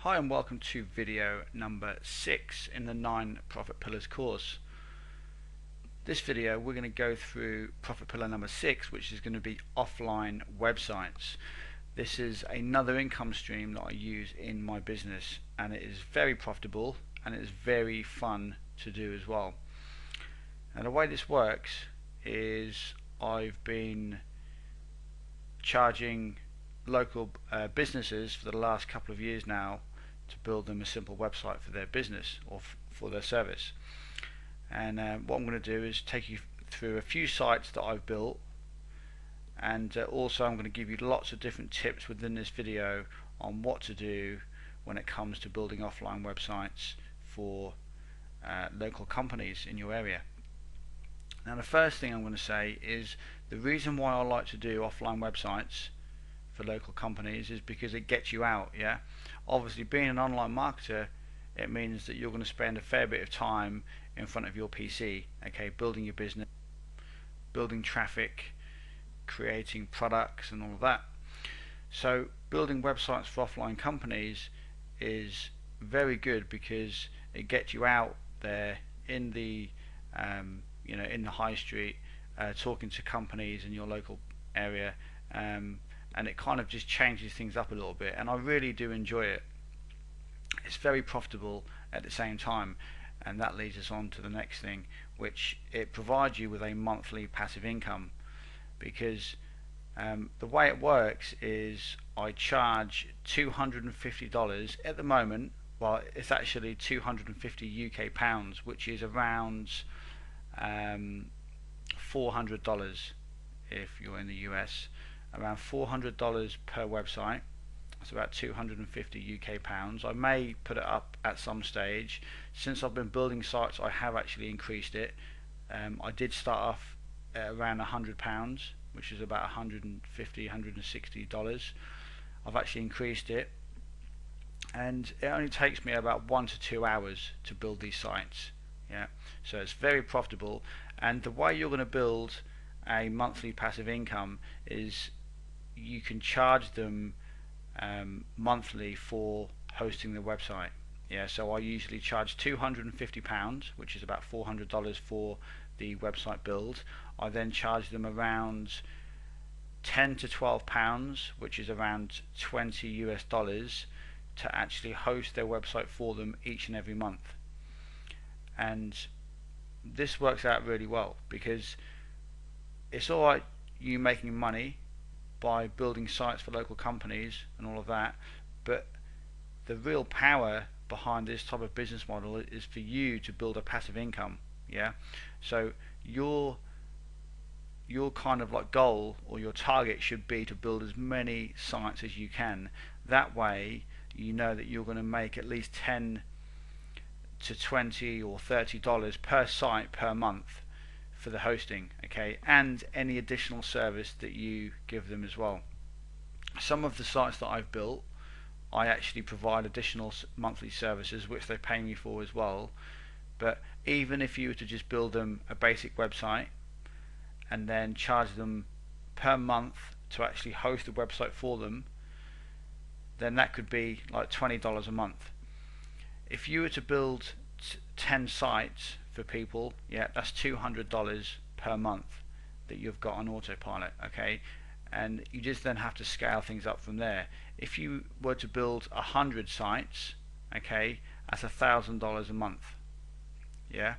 Hi and welcome to video number 6 in the 9 Profit Pillars course. This video we're going to go through profit pillar number 6, which is going to be offline websites. This is another income stream that I use in my business, and it is very profitable and it is very fun to do as well. And the way this works is I've been charging local businesses for the last couple of years now to build them a simple website for their business or for their service. And what I'm going to do is take you through a few sites that I've built, and also I'm going to give you lots of different tips within this video on what to do when it comes to building offline websites for local companies in your area. Now, the first thing I'm going to say is the reason why I like to do offline websites for local companies is because it gets you out. Yeah, obviously being an online marketer, it means that you're going to spend a fair bit of time in front of your PC, okay, building your business, building traffic, creating products and all of that. So building websites for offline companies is very good because it gets you out there in the in the high street, talking to companies in your local area, and it kind of just changes things up a little bit, and I really do enjoy it. It's very profitable at the same time, and that leads us on to the next thing, which it provides you with a monthly passive income, because the way it works is I charge $250 at the moment. Well, it's actually 250 UK pounds, which is around $400 if you're in the US, around $400 per website. It's about 250 UK pounds. I may put it up at some stage. Since I've been building sites, I have actually increased it. I did start off at around £100, which is about $150–160. I've actually increased it, and it only takes me about 1 to 2 hours to build these sites. Yeah, so it's very profitable. And the way you're going to build a monthly passive income is you can charge them monthly for hosting the website. Yeah, so I usually charge £250, which is about $400 for the website build. I then charge them around £10 to £12, which is around $20 US, to actually host their website for them each and every month. And this works out really well because it's alright you making money by building sites for local companies and all of that, but the real power behind this type of business model is for you to build a passive income. Yeah, so your kind of like goal or your target should be to build as many sites as you can. That way you know that you're going to make at least $10 to $20 or $30 per site per month for the hosting, okay, and any additional service that you give them as well. Some of the sites that I've built, I actually provide additional monthly services which they pay me for as well. But even if you were to just build them a basic website and then charge them per month to actually host the website for them, then that could be like $20 a month. If you were to build 10 sites for people, yeah, that's $200 per month that you've got on autopilot, okay, and you just then have to scale things up from there. If you were to build 100 sites, okay, that's $1,000 a month. Yeah,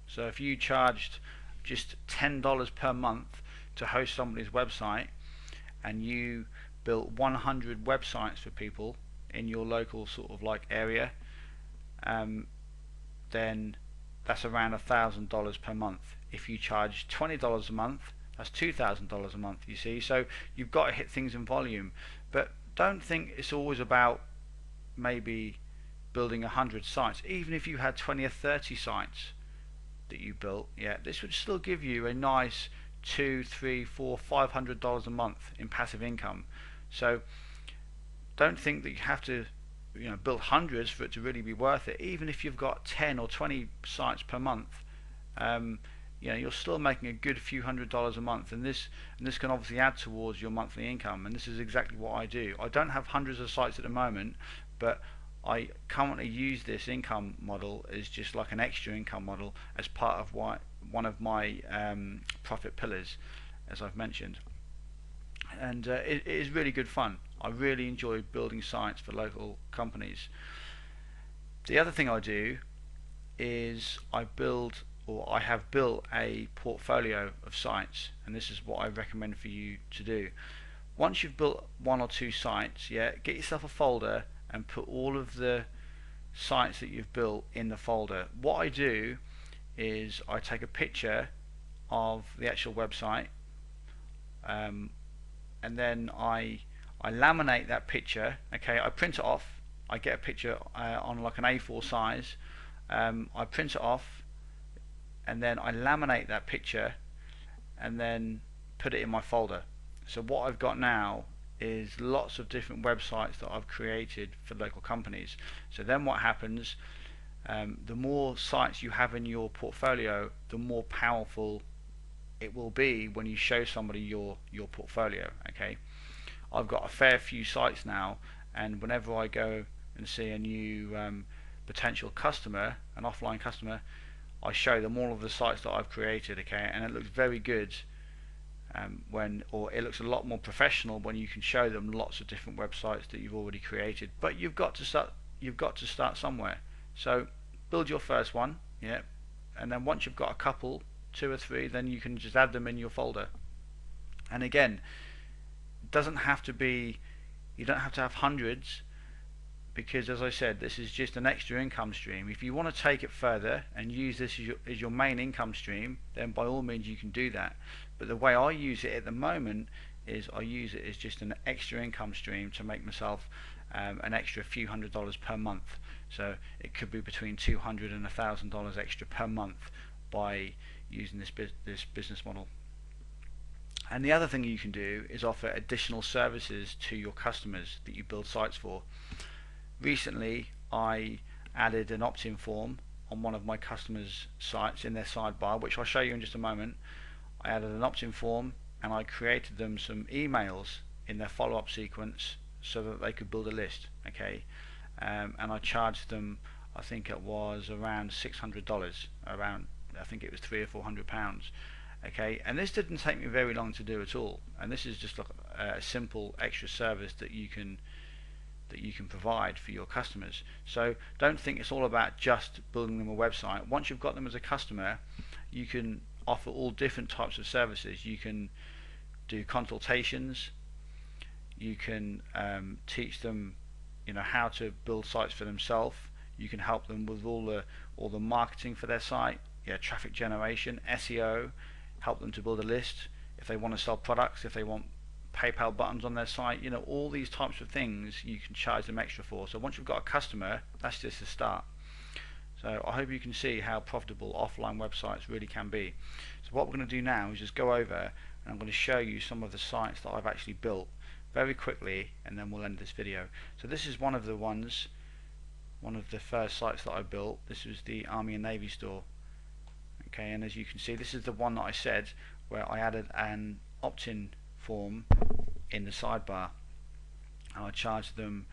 so if you charged just $10 per month to host somebody's website, and you built 100 websites for people in your local sort of like area, then that's around $1,000 per month. If you charge $20 a month, that's $2,000 a month, you see. So you've got to hit things in volume, but don't think it's always about maybe building 100 sites. Even if you had 20 or 30 sites that you built, yeah, this would still give you a nice $200, $300, $400, $500 a month in passive income. So don't think that you have to build hundreds for it to really be worth it. Even if you've got 10 or 20 sites per month, you're still making a good few $100s a month, and this can obviously add towards your monthly income. And this is exactly what I do. I don't have hundreds of sites at the moment, but I currently use this income model as just like an extra income model as part of one of my profit pillars, as I've mentioned. And it is really good fun. I really enjoy building sites for local companies. The other thing I do is I have built a portfolio of sites, and this is what I recommend for you to do. Once you've built one or two sites, get yourself a folder and put all of the sites that you've built in the folder. What I do is I take a picture of the actual website, and then I laminate that picture. Okay, I print it off. I get a picture on like an A4 size. I print it off, and then I laminate that picture, and then put it in my folder. So what I've got now is lots of different websites that I've created for local companies. So then what happens, the more sites you have in your portfolio, the more powerful it will be when you show somebody your portfolio. Okay, I've got a fair few sites now, and whenever I go and see a new potential customer, an offline customer, I show them all of the sites that I've created. Okay, and it looks very good it looks a lot more professional when you can show them lots of different websites that you've already created. But you've got to start somewhere. So build your first one, and then once you've got a couple, 2 or 3, then you can just add them in your folder. And again, it doesn't have to be, you don't have to have hundreds, because as I said, this is just an extra income stream. If you want to take it further and use this as your main income stream, then by all means you can do that. But the way I use it at the moment is I use it as just an extra income stream to make myself an extra few $100s per month. So it could be between $200 and $1,000 extra per month by using this business model. And the other thing you can do is offer additional services to your customers that you build sites for. Recently I added an opt-in form on one of my customers' sites in their sidebar, which I'll show you in just a moment. I added an opt-in form, and I created them some emails in their follow-up sequence so that they could build a list. Okay, and I charged them, I think it was around $600, I think it was £300 or £400. Okay, and this didn't take me very long to do at all, and this is just like a simple extra service that you can provide for your customers. So don't think it's all about just building them a website. Once you've got them as a customer, you can offer all different types of services. You can do consultations, you can teach them how to build sites for themselves, you can help them with all the marketing for their site, traffic generation, SEO, help them to build a list if they want to sell products, if they want PayPal buttons on their site, all these types of things you can charge them extra for. So once you've got a customer, that's just a start. So I hope you can see how profitable offline websites really can be. So what we're going to do now is just go over, and I'm going to show you some of the sites that I've actually built very quickly, and then we'll end this video. So this is one of the first sites that I built. This was the Army and Navy store. Okay, and as you can see, this is the one that I said where I added an opt-in form in the sidebar, and I charged them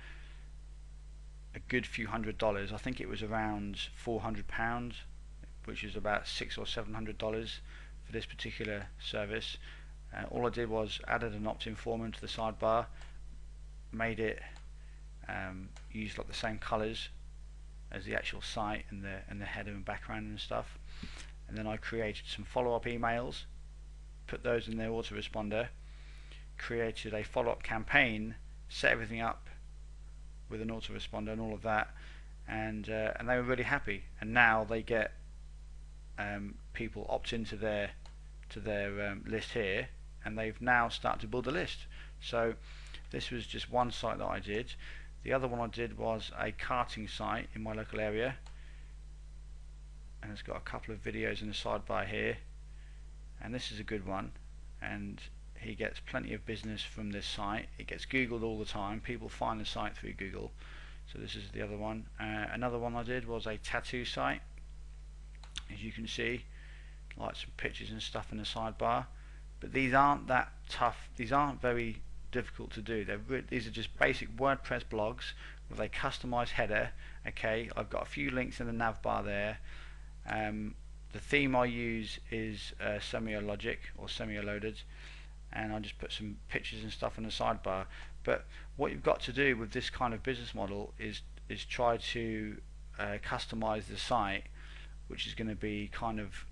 a good few $100s. I think it was around £400, which is about $600 or $700 for this particular service. All I did was added an opt-in form into the sidebar, made it use like the same colors as the actual site and the header and background and stuff, and then I created some follow-up emails, put those in their autoresponder, created a follow-up campaign, set everything up with an autoresponder and all of that, and they were really happy. And now they get people opt into their list here, and they've now started to build a list. So this was just one site that I did. The other one I did was a karting site in my local area, and it's got a couple of videos in the sidebar here, and this is a good one, and he gets plenty of business from this site. It gets googled all the time. People find the site through Google. So this is the other one. Another one I did was a tattoo site. As you can see, like some pictures and stuff in the sidebar, but these aren't that tough. These aren't very difficult to do. These are just basic WordPress blogs with a customized header. Okay, I've got a few links in the nav bar there. The theme I use is Semiologic or Semioloaded, and I just put some pictures and stuff in the sidebar. But what you've got to do with this kind of business model is try to customize the site, which is going to be kind of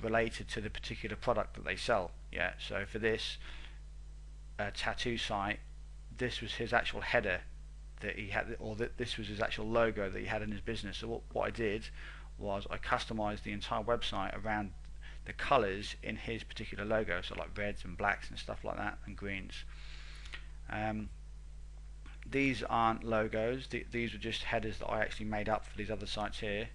related to the particular product that they sell. Yeah. So for this tattoo site, this was his actual header that he had, or this was his actual logo that he had in his business. So what I did was I customized the entire website around the colors in his particular logo, so like reds and blacks and stuff like that, and greens. These aren't logos, these are just headers that I actually made up for these other sites here.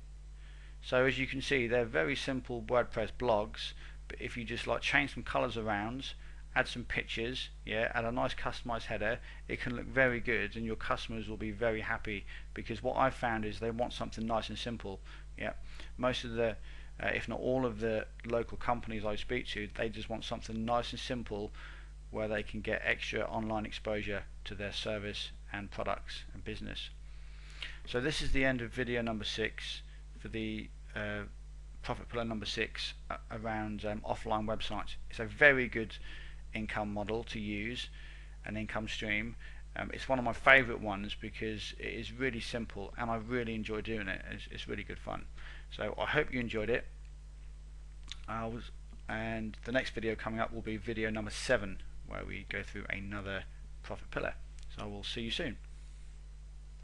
So as you can see, they're very simple WordPress blogs, but if you just like change some colors around, add some pictures, yeah, add a nice customized header, it can look very good, and your customers will be very happy, because what I've found is they want something nice and simple. Yeah, most of the if not all of the local companies I speak to, they just want something nice and simple where they can get extra online exposure to their service and products and business. So this is the end of video number 6 for the profit pillar number 6 around offline websites. It's a very good income model to use, an income stream. It's one of my favorite ones because it is really simple and I really enjoy doing it. It's really good fun. So I hope you enjoyed it. And the next video coming up will be video number 7, where we go through another profit pillar. So I will see you soon.